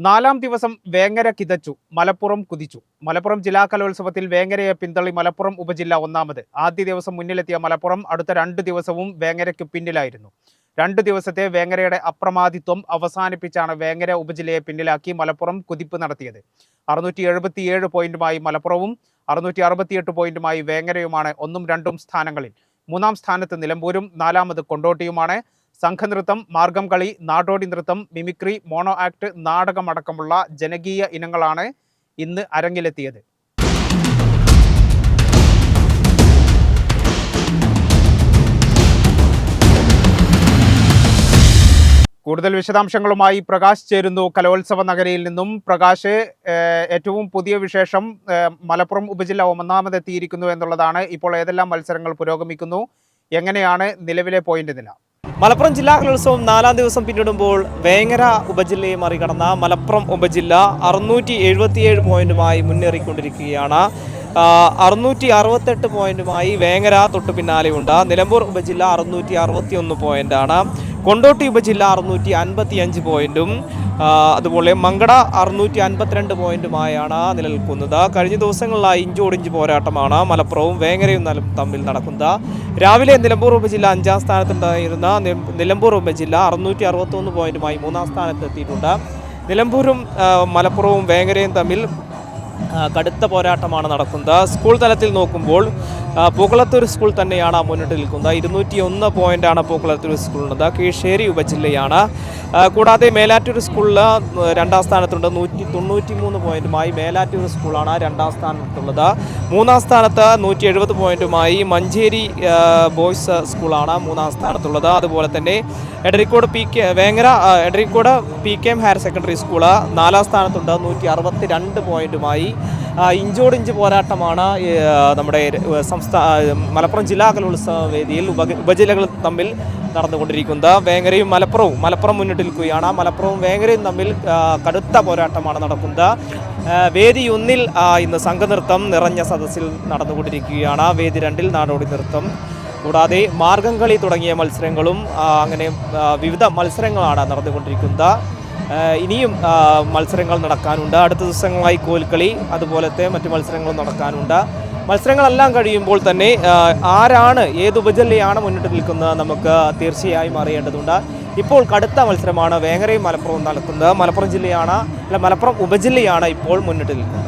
നാലാം ദിവസം വേങ്ങര കിതച്ചു, മലപ്പുറം കുതിച്ചു. മലപ്പുറം ജില്ലാ കലോത്സവത്തിൽ വേങ്ങരയെ പിന്തള്ളി മലപ്പുറം ഉപജില്ല ഒന്നാമത്. ആദ്യ ദിവസം മുന്നിലെത്തിയ മലപ്പുറം അടുത്ത 2 ദിവസവും വേങ്ങരയ്ക്ക് പിന്നിലായിരുന്നു. 2 ദിവസത്തെ വേങ്ങരയുടെ അപ്രമാദിത്വം അവസാനിപ്പിച്ചാണ് വേങ്ങര ഉപജില്ലയെ പിന്നിലാക്കി മലപ്പുറം കുതിപ്പ് നടത്തിയത്. 677 പോയിന്റുമായി മലപ്പുറവും 668 പോയിന്റുമായി വേങ്ങരയുമാണ് 1ഉം 2ഉം സ്ഥാനങ്ങളിൽ. 3ആം സ്ഥാനത്ത് നിലമ്പൂരും 4ാമത് കൊണ്ടോട്ടിയുമാണ്. സംഘനൃത്തം, മാർഗം കളി, നാടോടി നൃത്തം, മിമിക്രി, മോണോ ആക്ട്, നാടകമടക്കമുള്ള ജനകീയ ഇനങ്ങളാണ് ഇന്ന് അരങ്ങിലെത്തിയത്. കൂടുതൽ വിശദാംശങ്ങളുമായി പ്രകാശ് ചേരുന്നു കലോത്സവ നഗരിയിൽ നിന്നും. പ്രകാശ്, ഏറ്റവും പുതിയ വിശേഷം മലപ്പുറം ഉപജില്ല ഒന്നാമതെത്തിയിരിക്കുന്നു എന്നുള്ളതാണ്. ഇപ്പോൾ ഏതെല്ലാം മത്സരങ്ങൾ പുരോഗമിക്കുന്നു, എങ്ങനെയാണ് നിലവിലെ പോയിന്റ് നില? മലപ്പുറം ജില്ലാ കലോത്സവം 4ാം ദിവസം പിന്നിടുമ്പോൾ വേങ്ങര ഉപജില്ലയെ മറികടന്ന മലപ്പുറം ഉപജില്ല 677 പോയിന്റുമായി മുന്നേറിക്കൊണ്ടിരിക്കുകയാണ്. 668 പോയിന്റുമായി വേങ്ങര തൊട്ടു പിന്നാലെയുണ്ട്. നിലമ്പൂർ ഉപജില്ല 661 പോയിന്റാണ്. കൊണ്ടോട്ടി ഉപജില്ല 655 പോയിന്റും അതുപോലെ മങ്കട 652 പോയിന്റുമായാണ് നിലനിൽക്കുന്നത്. കഴിഞ്ഞ ദിവസങ്ങളിലായി ഇഞ്ചോടിഞ്ച് പോരാട്ടമാണ് മലപ്പുറവും വേങ്ങരയും തമ്മിൽ നടക്കുന്നത്. രാവിലെ നിലമ്പൂർ ഉപജില്ല 5ാം സ്ഥാനത്തുണ്ടായിരുന്ന നിലമ്പൂർ ഉപജില്ല 661 പോയിന്റുമായി 3ാം സ്ഥാനത്തെത്തിയിട്ടുണ്ട്. നിലമ്പൂരും മലപ്പുറവും വേങ്ങരയും തമ്മിൽ കടുത്ത പോരാട്ടമാണ് നടക്കുന്നത്. സ്കൂൾ തലത്തിൽ നോക്കുമ്പോൾ പൂക്കളത്തൂർ സ്കൂൾ തന്നെയാണ് മുന്നിട്ട് നിൽക്കുന്നത്. 201 പോയിന്റാണ് പൂക്കളത്തൂർ സ്കൂളിനുള്ളത്. കീഴ്ശ്ശേരി ഉപജില്ലയാണ്. കൂടാതെ മേലാറ്റൂർ സ്കൂളിൽ 2ാം സ്ഥാനത്തുണ്ട്. 193 പോയിന്റുമായി മേലാറ്റൂർ സ്കൂളാണ് 2ാം സ്ഥാനത്തുള്ളത്. 3ാം സ്ഥാനത്ത് 170 പോയിന്റുമായി മഞ്ചേരി ബോയ്സ് സ്കൂളാണ് 3ാം സ്ഥാനത്തുള്ളത്. അതുപോലെ തന്നെ Edarikode Vengara Edarikode PKM higher secondary school 4ാം സ്ഥാനത്തുണ്ട്. 162 പോയിന്റുമായി. ഇഞ്ചോടിഞ്ച് പോരാട്ടമാണ് നമ്മുടെ മലപ്പുറം ജില്ലാ കലോത്സവ വേദിയിൽ ഉപജില്ലകൾ തമ്മിൽ നടന്നുകൊണ്ടിരിക്കുന്നത്. വേങ്ങരയും മലപ്പുറം മുന്നിട്ട് നിൽക്കുകയാണ്. മലപ്പുറവും വേങ്ങരയും തമ്മിൽ കടുത്ത പോരാട്ടമാണ് നടക്കുന്നത്. വേദി 1-ൽ ഇന്ന് സംഘനൃത്തം നിറഞ്ഞ സദസ്സിൽ നടന്നുകൊണ്ടിരിക്കുകയാണ്. വേദി 2-ൽ നാടോടി നൃത്തം, കൂടാതെ മാർഗം കളി തുടങ്ങിയ മത്സരങ്ങളും അങ്ങനെ വിവിധ മത്സരങ്ങളാണ് നടന്നുകൊണ്ടിരിക്കുന്നത്. ഇനിയും മത്സരങ്ങൾ നടക്കാനുണ്ട്. അടുത്ത ദിവസങ്ങളായി കോൽക്കളി അതുപോലത്തെ മറ്റു മത്സരങ്ങളും നടക്കാനുണ്ട്. മത്സരങ്ങളെല്ലാം കഴിയുമ്പോൾ തന്നെ ആരാണ്, ഏത് ഉപജില്ലയാണ് മുന്നിട്ട് നിൽക്കുന്നത് നമുക്ക് തീർച്ചയായും അറിയേണ്ടതുണ്ട്. ഇപ്പോൾ കടുത്ത മത്സരമാണ് വേങ്ങരയും മലപ്പുറവും നടക്കുന്നത്. മലപ്പുറം ഉപജില്ലയാണ് ഇപ്പോൾ മുന്നിട്ട് നിൽക്കുന്നത്.